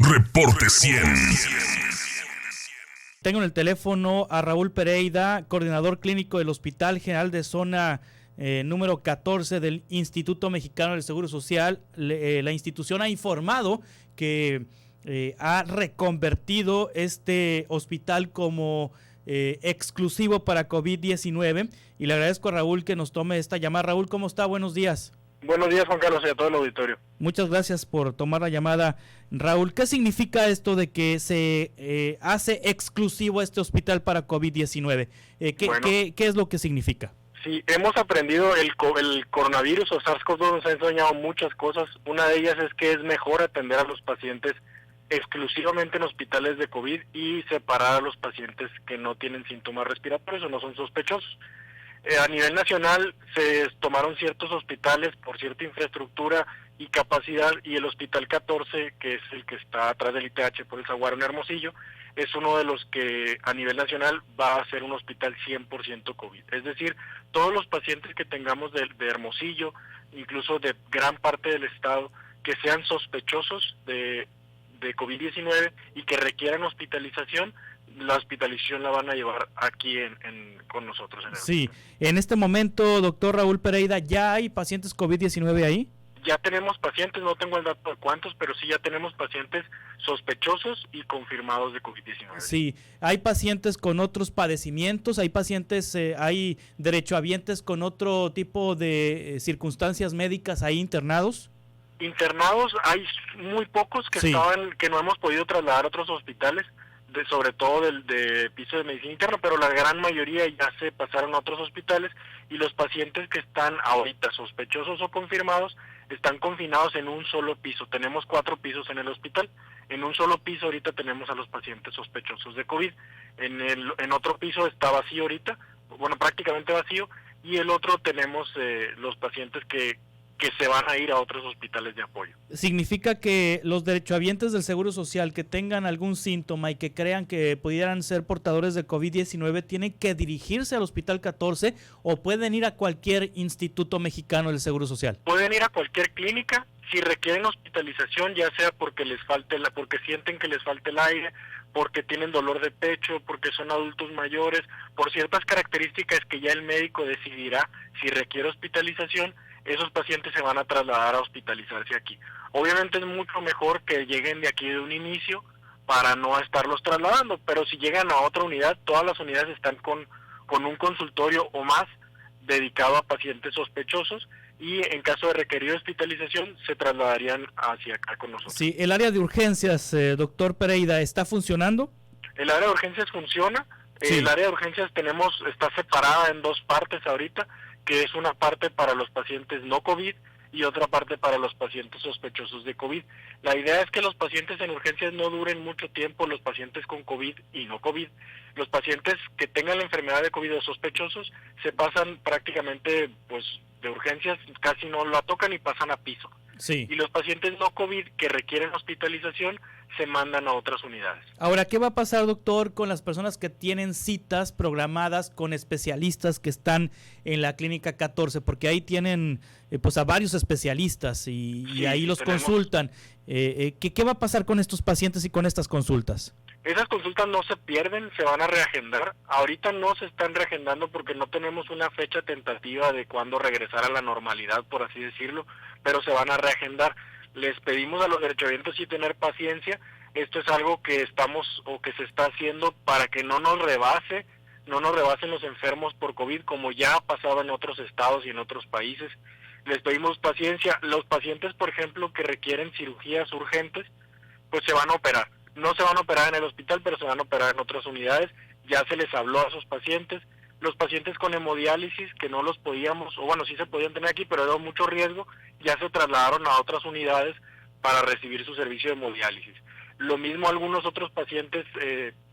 Reporte 100. Tengo en el teléfono a Raúl Pereira, coordinador clínico del Hospital General de Zona número 14 del Instituto Mexicano del Seguro Social. La institución ha informado que ha reconvertido este hospital como exclusivo para COVID-19 y le agradezco a Raúl que nos tome esta llamada. Raúl, ¿cómo está? Buenos días. Buenos días, Juan Carlos, y a todo el auditorio. Muchas gracias por tomar la llamada, Raúl. ¿Qué significa esto de que se hace exclusivo este hospital para COVID-19? ¿Qué es lo que significa? Sí, hemos aprendido el coronavirus o SARS-CoV-2 nos ha enseñado muchas cosas. Una de ellas es que es mejor atender a los pacientes exclusivamente en hospitales de COVID y separar a los pacientes que no tienen síntomas respiratorios o no son sospechosos. A nivel nacional se tomaron ciertos hospitales por cierta infraestructura y capacidad, y el Hospital 14, que es el que está atrás del ITH por el Zaguaro en Hermosillo, es uno de los que a nivel nacional va a ser un hospital 100% COVID. Es decir, todos los pacientes que tengamos de Hermosillo, incluso de gran parte del estado, que sean sospechosos de COVID-19 y que requieran hospitalización, la hospitalización la van a llevar aquí con nosotros. Sí, en este momento, doctor Raúl Pereira, ¿ya hay pacientes COVID-19 ahí? Ya tenemos pacientes, no tengo el dato de cuántos, pero sí ya tenemos pacientes sospechosos y confirmados de COVID-19. Sí, hay pacientes con otros padecimientos, hay pacientes, hay derechohabientes con otro tipo de circunstancias médicas ahí internados. Internados hay muy pocos que que no hemos podido trasladar a otros hospitales, sobre todo de piso de medicina interna, pero la gran mayoría ya se pasaron a otros hospitales, y los pacientes que están ahorita sospechosos o confirmados están confinados en un solo piso. Tenemos 4 pisos en el hospital. En un solo piso ahorita tenemos a los pacientes sospechosos de COVID. En otro piso está vacío ahorita, bueno, prácticamente vacío, y el otro tenemos los pacientes que se van a ir a otros hospitales de apoyo. ¿Significa que los derechohabientes del Seguro Social que tengan algún síntoma y que crean que pudieran ser portadores de COVID-19 tienen que dirigirse al Hospital 14 o pueden ir a cualquier instituto mexicano del Seguro Social? Pueden ir a cualquier clínica. Si requieren hospitalización, ya sea porque porque sienten que les falta el aire, porque tienen dolor de pecho, porque son adultos mayores, por ciertas características que ya el médico decidirá si requiere hospitalización, esos pacientes se van a trasladar a hospitalizarse aquí. Obviamente es mucho mejor que lleguen de aquí de un inicio para no estarlos trasladando, pero si llegan a otra unidad, todas las unidades están con un consultorio o más dedicado a pacientes sospechosos, y en caso de requerir hospitalización se trasladarían hacia acá con nosotros. Sí, el área de urgencias, doctor Pereira, ¿está funcionando? El área de urgencias funciona. Sí. El área de urgencias está separada en 2 partes ahorita, que es una parte para los pacientes no COVID y otra parte para los pacientes sospechosos de COVID. La idea es que los pacientes en urgencias no duren mucho tiempo, los pacientes con COVID y no COVID. Los pacientes que tengan la enfermedad de COVID o sospechosos se pasan prácticamente de urgencias, casi no la tocan y pasan a piso. Sí. Y los pacientes no COVID que requieren hospitalización se mandan a otras unidades. Ahora, ¿qué va a pasar, doctor, con las personas que tienen citas programadas con especialistas que están en la clínica 14? Porque ahí tienen a varios especialistas y ahí los consultan. ¿Qué va a pasar con estos pacientes y con estas consultas? Esas consultas no se pierden, se van a reagendar. Ahorita no se están reagendando porque no tenemos una fecha tentativa de cuándo regresar a la normalidad, por así decirlo, pero se van a reagendar. Les pedimos a los derechohabientes sí tener paciencia. Esto es algo que se está haciendo para que no nos rebasen los enfermos por COVID, como ya ha pasado en otros estados y en otros países. Les pedimos paciencia. Los pacientes, por ejemplo, que requieren cirugías urgentes, pues se van a operar. No se van a operar en el hospital, pero se van a operar en otras unidades. Ya se les habló a esos pacientes. Los pacientes con hemodiálisis, que no los podíamos, o bueno, sí se podían tener aquí, pero era mucho riesgo, ya se trasladaron a otras unidades para recibir su servicio de hemodiálisis. Lo mismo algunos otros pacientes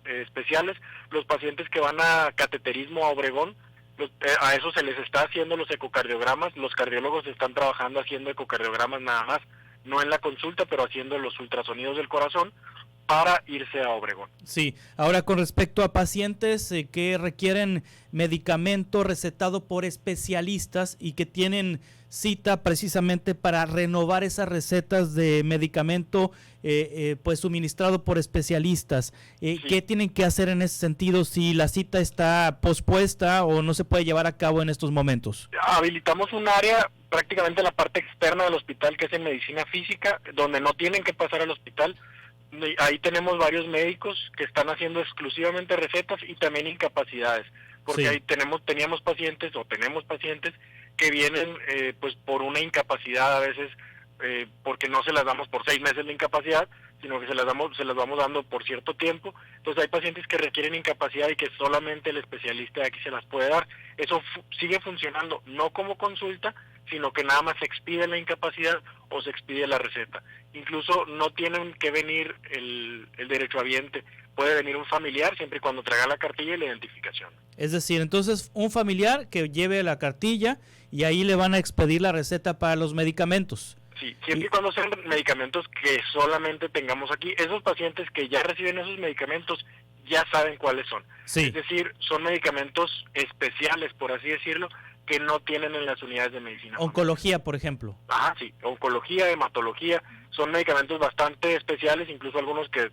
especiales, los pacientes que van a cateterismo a Obregón, a eso se les está haciendo los ecocardiogramas. Los cardiólogos están trabajando haciendo ecocardiogramas nada más, no en la consulta, pero haciendo los ultrasonidos del corazón, para irse a Obregón. Sí, ahora con respecto a pacientes que requieren medicamento recetado por especialistas y que tienen cita precisamente para renovar esas recetas de medicamento pues suministrado por especialistas, Sí. ¿qué tienen que hacer en ese sentido si la cita está pospuesta o no se puede llevar a cabo en estos momentos? Habilitamos un área prácticamente en la parte externa del hospital, que es en medicina física, donde no tienen que pasar al hospital. Ahí tenemos varios médicos que están haciendo exclusivamente recetas y también incapacidades, porque Sí. ahí tenemos pacientes que vienen pues por una incapacidad a veces, porque no se las damos por 6 meses la incapacidad, sino que se las vamos dando por cierto tiempo. Entonces hay pacientes que requieren incapacidad y que solamente el especialista de aquí se las puede dar. Eso sigue funcionando, no como consulta, sino que nada más se expide la incapacidad o se expide la receta. Incluso no tienen que venir el derechohabiente, puede venir un familiar siempre y cuando traiga la cartilla y la identificación. Es decir, entonces un familiar que lleve la cartilla y ahí le van a expedir la receta para los medicamentos. Sí, siempre y cuando sean medicamentos que solamente tengamos aquí. Esos pacientes que ya reciben esos medicamentos ya saben cuáles son. Sí. Es decir, son medicamentos especiales, por así decirlo, que no tienen en las unidades de medicina. Oncología, por ejemplo. Ajá, sí, oncología, hematología, son medicamentos bastante especiales, incluso algunos que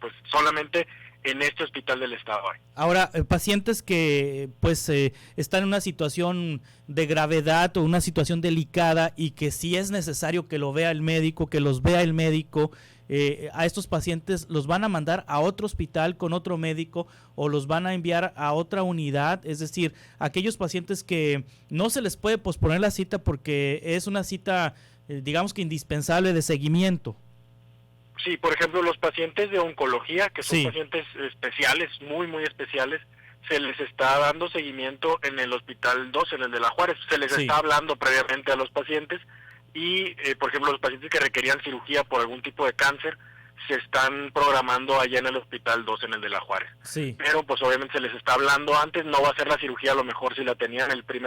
pues solamente en este hospital del estado hay. Ahora, pacientes que pues están en una situación de gravedad o una situación delicada y que sí es necesario que lo vea el médico, que los vea el médico, a estos pacientes los van a mandar a otro hospital con otro médico o los van a enviar a otra unidad, es decir, aquellos pacientes que no se les puede posponer la cita porque es una cita, digamos que indispensable de seguimiento. Sí, por ejemplo, los pacientes de oncología, que son Sí. pacientes especiales, muy, muy especiales, se les está dando seguimiento en el Hospital 2, en el de La Juárez. Se les Sí. está hablando previamente a los pacientes y, por ejemplo, los pacientes que requerían cirugía por algún tipo de cáncer, se están programando allá en el Hospital 2, en el de La Juárez. Sí. Pero, pues, obviamente se les está hablando antes, no va a ser la cirugía a lo mejor si la tenían el 3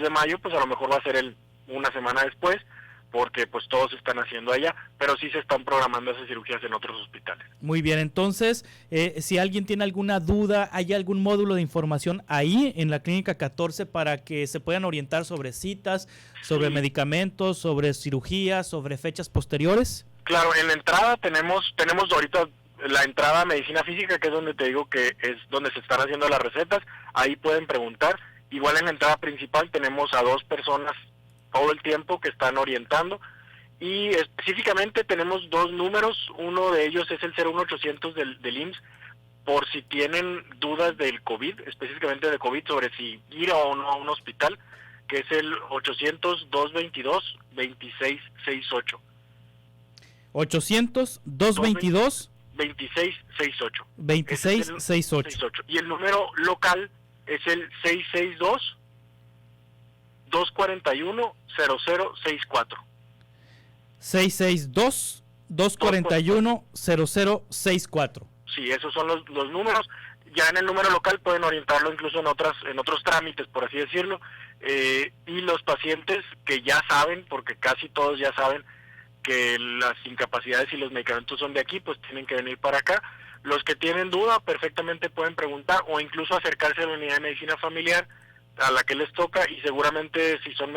de mayo, pues a lo mejor va a ser una semana después, porque pues todos están haciendo allá, pero sí se están programando esas cirugías en otros hospitales. Muy bien, entonces, si alguien tiene alguna duda, ¿hay algún módulo de información ahí en la Clínica 14 para que se puedan orientar sobre citas, sobre Sí. medicamentos, sobre cirugías, sobre fechas posteriores? Claro, en la entrada tenemos ahorita la entrada a medicina física, que es donde te digo que es donde se están haciendo las recetas, ahí pueden preguntar. Igual en la entrada principal tenemos a 2 personas todo el tiempo que están orientando y específicamente tenemos 2 números, uno de ellos es el 01800 del IMSS, por si tienen dudas del COVID, específicamente de COVID, sobre si ir o no a un hospital, que es el 800-222-2668. 800-222-2668. 2668. Y el número local es el 662-241-0064. 662-241-0064. Sí, esos son los números. Ya en el número local pueden orientarlo incluso en otros trámites, por así decirlo. Y los pacientes que ya saben, porque casi todos ya saben que las incapacidades y los medicamentos son de aquí, pues tienen que venir para acá. Los que tienen duda perfectamente pueden preguntar o incluso acercarse a la unidad de medicina familiar a la que les toca, y seguramente si son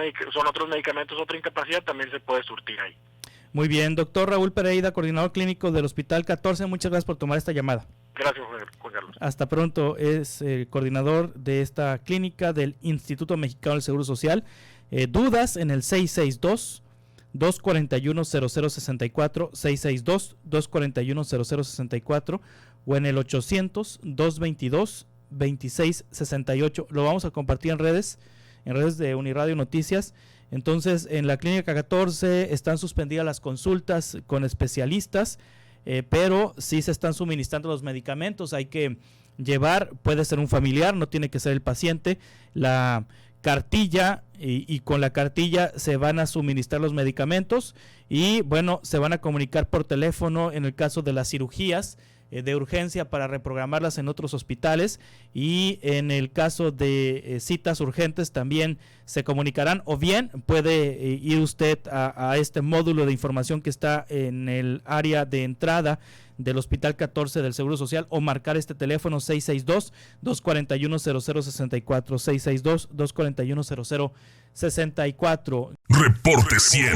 otros medicamentos, otra incapacidad, también se puede surtir ahí. Muy bien, doctor Raúl Pereira, coordinador clínico del Hospital 14, muchas gracias por tomar esta llamada. Gracias, Juan Carlos. Hasta pronto, es el coordinador de esta clínica del Instituto Mexicano del Seguro Social. Dudas en el 662-241-0064, 662-241-0064 o en el 800-222-2668. Lo vamos a compartir en redes de Uniradio Noticias. Entonces, en la Clínica 14 están suspendidas las consultas con especialistas, pero sí se están suministrando los medicamentos. Hay que llevar, puede ser un familiar, no tiene que ser el paciente, la cartilla y con la cartilla se van a suministrar los medicamentos y bueno, se van a comunicar por teléfono en el caso de las cirugías de urgencia para reprogramarlas en otros hospitales, y en el caso de citas urgentes también se comunicarán, o bien puede ir usted a este módulo de información que está en el área de entrada del Hospital 14 del Seguro Social, o marcar este teléfono 662-241-0064, 662-241-0064. Reporte 100.